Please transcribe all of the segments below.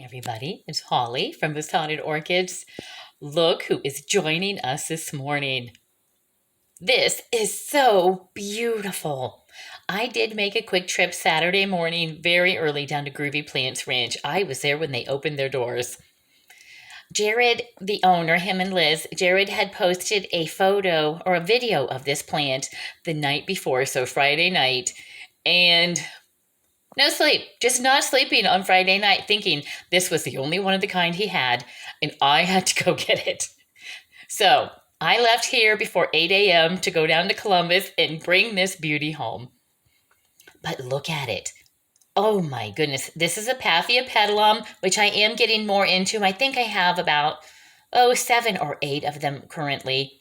everybody. It's Holly from Haunted Orchids. Look who is joining us this morning. This is so beautiful. I did make a quick trip Saturday morning, very early, down to Groovy Plants Ranch. I was there when they opened their doors. Jared, the owner, him and Liz, Jared had posted a photo or a video of this plant the night before, so Friday night, and no sleep, just not sleeping on Friday night, thinking this was the only one of the kind he had, and I had to go get it. So I left here before 8 a.m. to go down to Columbus and bring this beauty home. But look at it. Oh my goodness. This is a paphiopedilum, which I am getting more into. I think I have about, 7 or 8 of them currently.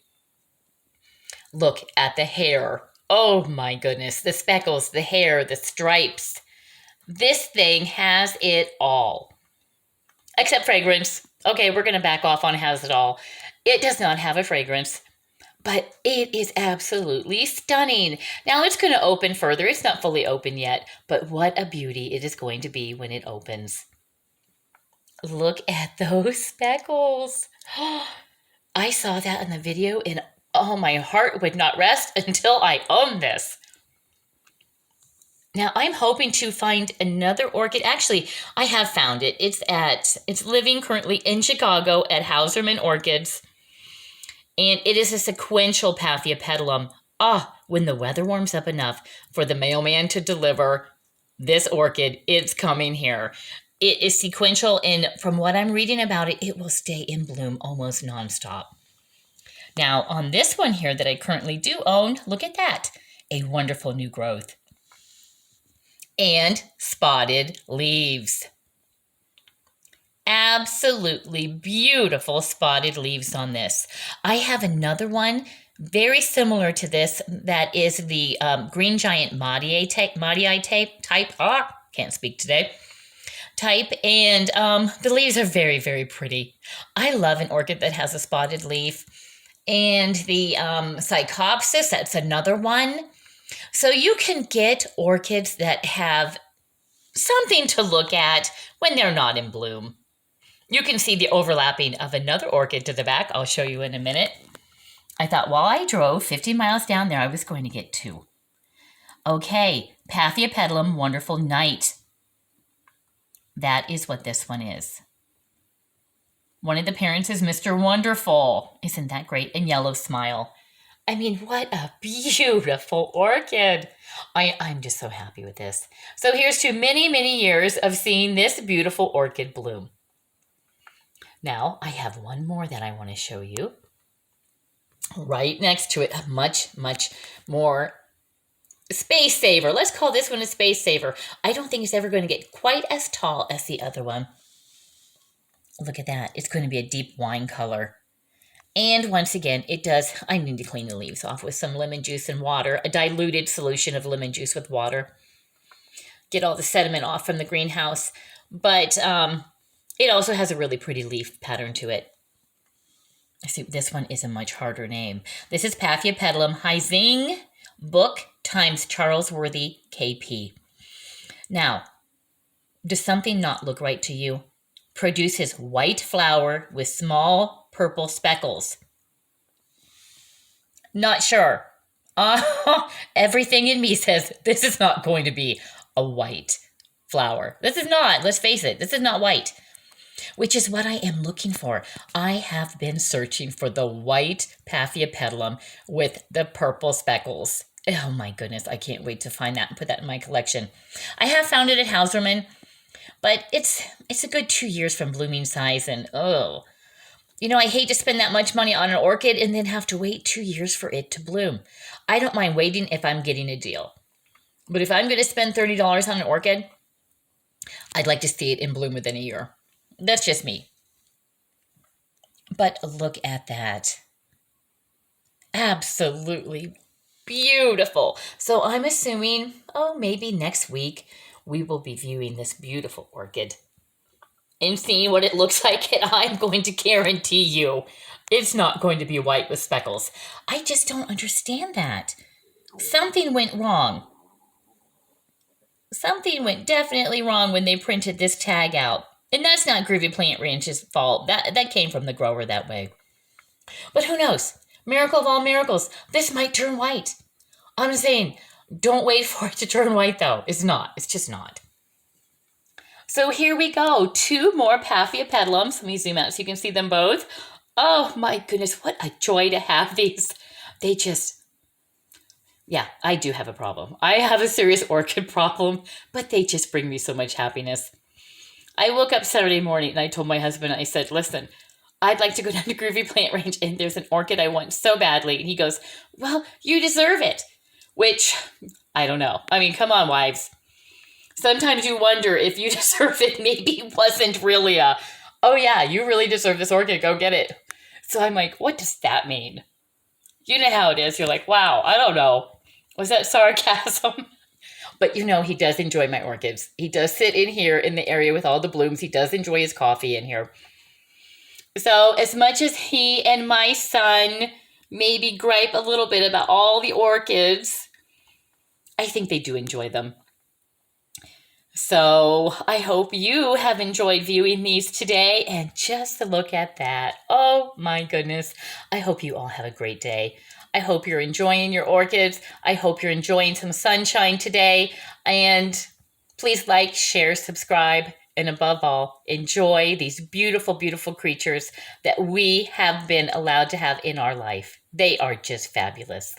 Look at the hair. Oh my goodness. The speckles, the hair, the stripes. This thing has it all. Except fragrance. Okay, we're going to back off on has it all. It does not have a fragrance, but it is absolutely stunning. Now it's going to open further. It's not fully open yet, but what a beauty it is going to be when it opens. Look at those speckles. I saw that in the video and my heart would not rest until I owned this. Now, I'm hoping to find another orchid. Actually, I have found it. It's living currently in Chicago at Hauserman Orchids. And it is a sequential paphiopedilum. When the weather warms up enough for the mailman to deliver this orchid, it's coming here. It is sequential, and from what I'm reading about it, it will stay in bloom almost nonstop. Now, on this one here that I currently do own, look at that. A wonderful new growth. And spotted leaves. Absolutely beautiful spotted leaves on this. I have another one very similar to this that is the green giant Maudie type. Can't speak today. Type, and the leaves are very, very pretty. I love an orchid that has a spotted leaf. And the Psychopsis, that's another one. So you can get orchids that have something to look at when they're not in bloom. You can see the overlapping of another orchid to the back. I'll show you in a minute. I thought while I drove 50 miles down there, I was going to get 2. Okay, paphiopedilum, Wonderful Night. That is what this one is. One of the parents is Mr. Wonderful. Isn't that great? And Yellow Smile. I mean, what a beautiful orchid. I'm just so happy with this. So here's to many, many years of seeing this beautiful orchid bloom. Now, I have one more that I want to show you. Right next to it, a much, much more space saver. Let's call this one a space saver. I don't think it's ever going to get quite as tall as the other one. Look at that. It's going to be a deep wine color. And once again, I need to clean the leaves off with some lemon juice and water, a diluted solution of lemon juice with water. Get all the sediment off from the greenhouse. But it also has a really pretty leaf pattern to it. I see this one is a much harder name. This is Paphiopedilum Heising Book times Charles Worthy KP. Now, does something not look right to you? Produces white flower with small purple speckles. Not sure. Everything in me says this is not going to be a white flower. This is not, let's face it, this is not white, which is what I am looking for. I have been searching for the white paphiopedilum with the purple speckles. Oh my goodness, I can't wait to find that and put that in my collection. I have found it at Hauserman, but it's a good 2 years from blooming size, and I hate to spend that much money on an orchid and then have to wait 2 years for it to bloom. I don't mind waiting if I'm getting a deal. But if I'm going to spend $30 on an orchid, I'd like to see it in bloom within a year. That's just me. But look at that. Absolutely beautiful. So I'm assuming, maybe next week, we will be viewing this beautiful orchid and seeing what it looks like, and I'm going to guarantee you it's not going to be white with speckles. I just don't understand that. Something went wrong. Something went definitely wrong when they printed this tag out. And that's not Groovy Plant Ranch's fault. That came from the grower that way. But who knows? Miracle of all miracles. This might turn white. I'm saying, don't wait for it to turn white, though. It's not. It's just not. So here we go. 2 more paphiopedilums. Let me zoom out so you can see them both. Oh my goodness, what a joy to have these. They just, yeah, I do have a problem. I have a serious orchid problem, but they just bring me so much happiness. I woke up Saturday morning and I told my husband, I said, listen, I'd like to go down to Groovy Plant Ranch and there's an orchid I want so badly. And he goes, well, you deserve it. Which, I don't know. I mean, come on, wives. Sometimes you wonder if you deserve it. Maybe it wasn't really a, oh yeah, you really deserve this orchid. Go get it. So I'm like, what does that mean? You know how it is. You're like, wow, I don't know. Was that sarcasm? But you know, he does enjoy my orchids. He does sit in here in the area with all the blooms. He does enjoy his coffee in here. So as much as he and my son maybe gripe a little bit about all the orchids, I think they do enjoy them. So I hope you have enjoyed viewing these today. And just to look at that, oh my goodness. I hope you all have a great day. I hope you're enjoying your orchids. I hope you're enjoying some sunshine today. And please like, share, subscribe, and above all, enjoy these beautiful, beautiful creatures that we have been allowed to have in our life. They are just fabulous.